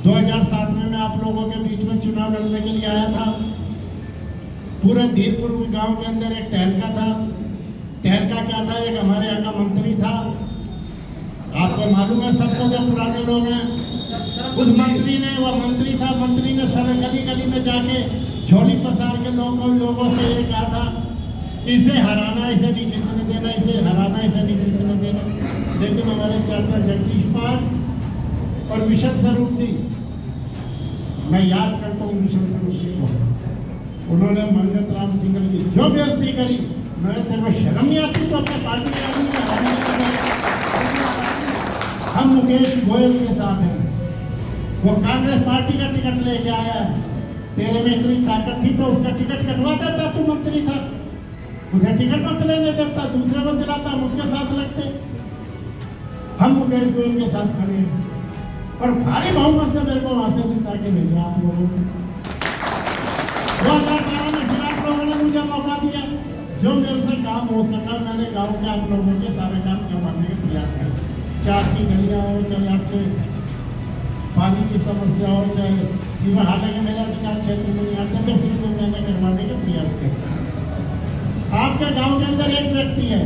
2007 में मैं आप लोगों के बीच में चुनाव लड़ने के लिए आया था। पूरे धीरपुर गांव के अंदर एक टहलका था। टहलका क्या था? एक हमारे यहाँ का मंत्री था। आपको मालूम है सबको, जो पुराने लोग हैं, उस मंत्री ने, वह मंत्री था, मंत्री ने सब गली गली में जाके झोली पसार के लोगों से ये कहा था, इसे हराना, इसे नहीं जीतने देना, इसे हराना, इसे नहीं जीतने देना। लेकिन हमारे चाचा जगदीश पाल और विशन स्वरूप जी, मैं याद करता हूँ विशन स्वरूप जी को, उन्होंने मंगत राम सिंगल की जो बेइज्जती करी, मैं तेरे को शर्म नहीं आती तो अपने पार्टी के आदमी का हराना। हम मुकेश गोयल के साथ हैं, वो कांग्रेस पार्टी का टिकट लेके आया है। तेरे में इतनी ताकत थी तो उसका टिकट कटवा देता, तू मंत्री था, उसे टिकट मत लेने देता, दूसरे को दिलाता, हम उसके साथ लगते। हम मुकेश गोयल के साथ खड़े हैं और भारी बहुमत से मेरे को वहां से जिता के भेजा आप लोगों ने। 2012 में फिर आप लोगों ने मुझे मौका दिया, जो मेरे से काम हो सका मैंने गाँव के आप लोगों के सारे काम करवाने के प्रयास किए। चार की गलियाँ हो, चाहे आपसे पानी की समस्या हो, चाहे जीवन, हालांकि मेरा विकास क्षेत्र में नहीं आता तो फिर तो मैंने करवाने के प्रयास किया। आपके गांव के अंदर एक व्यक्ति है,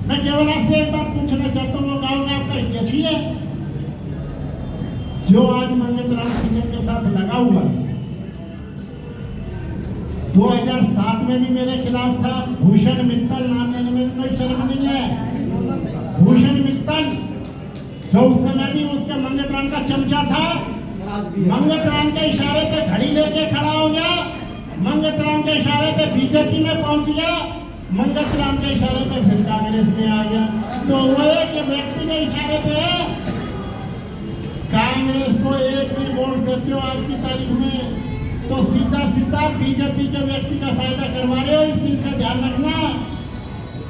मैं केवल आपसे एक बात पूछना चाहता हूँ, वो गांव का आपका हितैषी है जो आज मंगत राम सिंह के साथ लगा हुआ है। 2007 में भी मेरे खिलाफ था। भूषण मित्तल नाम लेने में कोई शर्म नहीं है। भूषण मित्तल जो उस समय भी उसके मंगत राम का चमचा था, मंगत राम के इशारे पे घड़ी लेके खड़ा हो गया, मंगत राम के इशारे पे बीजेपी में पहुंच गया, मंगत राम के इशारे पे फिर कांग्रेस में आ गया। तो वो एक व्यक्ति के इशारे पे कांग्रेस को एक भी वोट देते हो आज की तारीख में तो सीधा सीधा बीजेपी के व्यक्ति का फायदा करवा रहे हो। इस चीज का ध्यान रखना,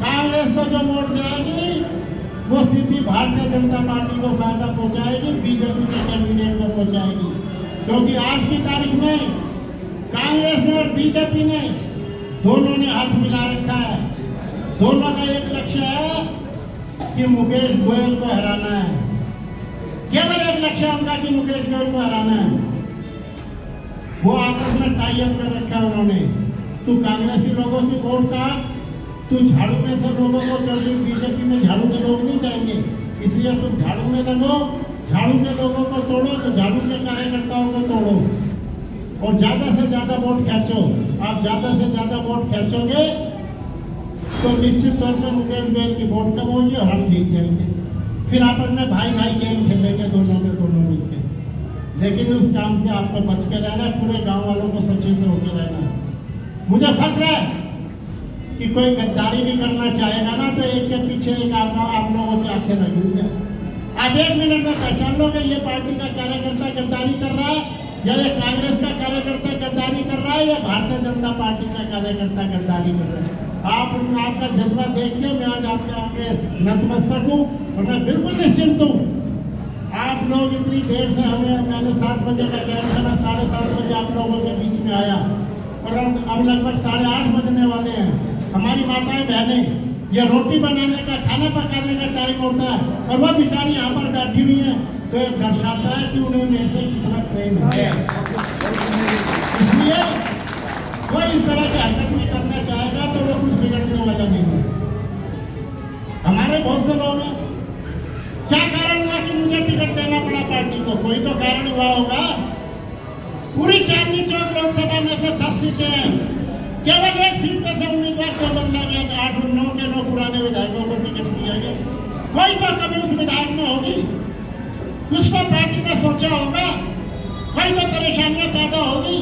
कांग्रेस को जो वोट जाएगी वो सीधी भारतीय जनता पार्टी को फायदा पहुंचाएगी, बीजेपी के कैंडिडेट को पहुंचाएगी। क्योंकि आज की तारीख में कांग्रेस ने और बीजेपी ने दोनों ने हाथ मिला रखा है। दोनों का एक लक्ष्य है कि मुकेश गोयल को हराना है। केवल एक लक्ष्य उनका कि मुकेश गोयल को हराना है। वो आपस में टाई अप कर रखा है उन्होंने। तू कांग्रेसी लोगों की वोट काट, तू झाड़ू में से लोगों को कर दी। बीजेपी में झाड़ू के लोग नहीं जाएंगे, इसलिए तुम झाड़ू में लगो, झाड़ू के लोगों को तोड़ो, तो झाड़ू के कार्यकर्ताओं को तोड़ो और ज्यादा से ज्यादा वोट खींचो। आप ज्यादा से ज्यादा वोट खींचोगे तो निश्चित तौर पर मुकेश गोयल की वोट कम होगी और हम जीत जाएंगे। फिर आपस में भाई भाई गेम खेलेंगे दोनों के दोनों मिलकर। लेकिन उस काम से आपको बच के रहना है, पूरे गाँव वालों को सचेत होकर रहना है। मुझे फक्र है कि कोई गद्दारी भी करना चाहेगा ना तो एक के पीछे एक आप लोगों की आंखें लगेंगे। आप 1 मिनट में पहचान लो कि ये पार्टी का कार्यकर्ता गद्दारी कर रहा है या ये कांग्रेस का कार्यकर्ता गद्दारी कर रहा है या भारतीय जनता पार्टी का कार्यकर्ता गद्दारी कर रहा है। आपका जज्बा देख के मैं आज आपके आगे नतमस्तक हूँ और मैं बिल्कुल निश्चिंत हूँ। आप लोग इतनी देर से हमें, मैंने 7 बजे का गैर करना, 7:30 बजे आप लोगों के बीच में आया और अब लगभग 8:30 बजने वाले हैं। हमारी माताएं बहनें ये रोटी बनाने का, खाना पकाने का टाइम होता है और वह बेचारी यहाँ पर बैठी हुई है, तो ये दर्शाता है कि उन्हें मेरे से कितना प्रेम है। इसलिए कोई इस तरह की हरकत नहीं करना चाहेगा तो वो कुछ बिगड़ने वाला नहीं है। हमारे बहुत से लोग हैं, क्या कारण हुआ कि मुझे टिकट देना पड़ा पार्टी को? कोई तो कारण हुआ होगा। पूरी चांदनी चौक लोकसभा में से 10 सीटें हैं, केवल एक सीट पर से उम्मीदवार को बदला गया। 8 और 9 के 9 पुराने विधायकों को टिकट दिया गया। कोई तो कभी उस विधायक में होगी, कुछ तो पार्टी ने सोचा होगा, कोई तो परेशानियां पैदा होगी।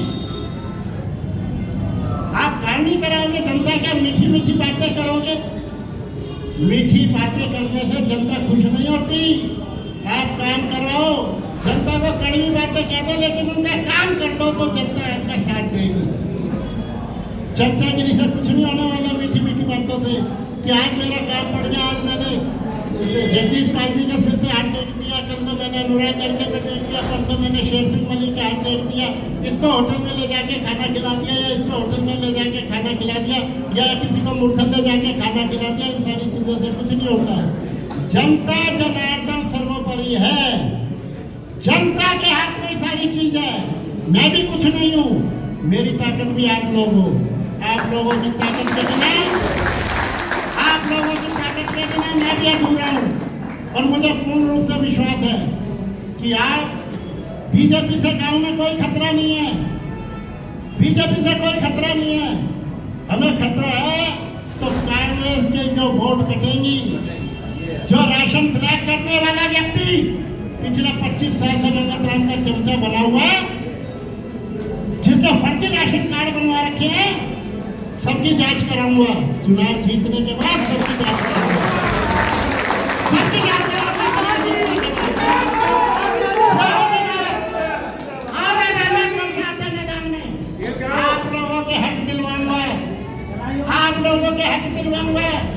आप काम नहीं कराओगे, जनता क्या मीठी मीठी बातें करोगे? मीठी बातें करने से जनता खुश नहीं होती। आप काम कराओ, जनता को कड़वी बातें कह दो लेकिन उनका काम कर दो तो जनता आपका साथ देगी। चर्चागिरी से कुछ नहीं होने वाला मीठी मीठी बातों से कि आज मेरा काम पड़ गया, आज मैंने जगदीश पाल जी के सिर पे हाथ टेक दिया, कल तो मैंने अनुराग करके पे टेक दिया, परसों मैंने शेर सिंह मलिक के हाथ टेक दिया, इसको होटल में ले जाके खाना खिला दिया या इसको होटल में ले जाके खाना खिला दिया या किसी को मूर्खन ले जाके खाना खिला दिया। इन सारी चीजों से कुछ नहीं होता है। जनता जनार्दन सर्वोपरि है, जनता के हाथ में सारी मैं भी कुछ नहीं हूँ, मेरी ताकत भी आप लोग हो। आप लोगों की ताकत के बिना, आप लोगों की ताकत के बिना मैं भी अधूरा हूँ। और मुझे पूर्ण रूप से विश्वास है कि आप बीजेपी से गांव में कोई खतरा नहीं है, बीजेपी से कोई खतरा नहीं है। हमें खतरा है तो कांग्रेस के जो वोट कटेंगी, जो राशन ब्लैक करने वाला व्यक्ति पिछले 25 साल से रंगत राम का चमचा बना हुआ है, जिसने फर्जी राशन कार्ड बनवा रखे हैं, सबकी जांच कराऊंगा। चुनाव जीतने के बाद सबकी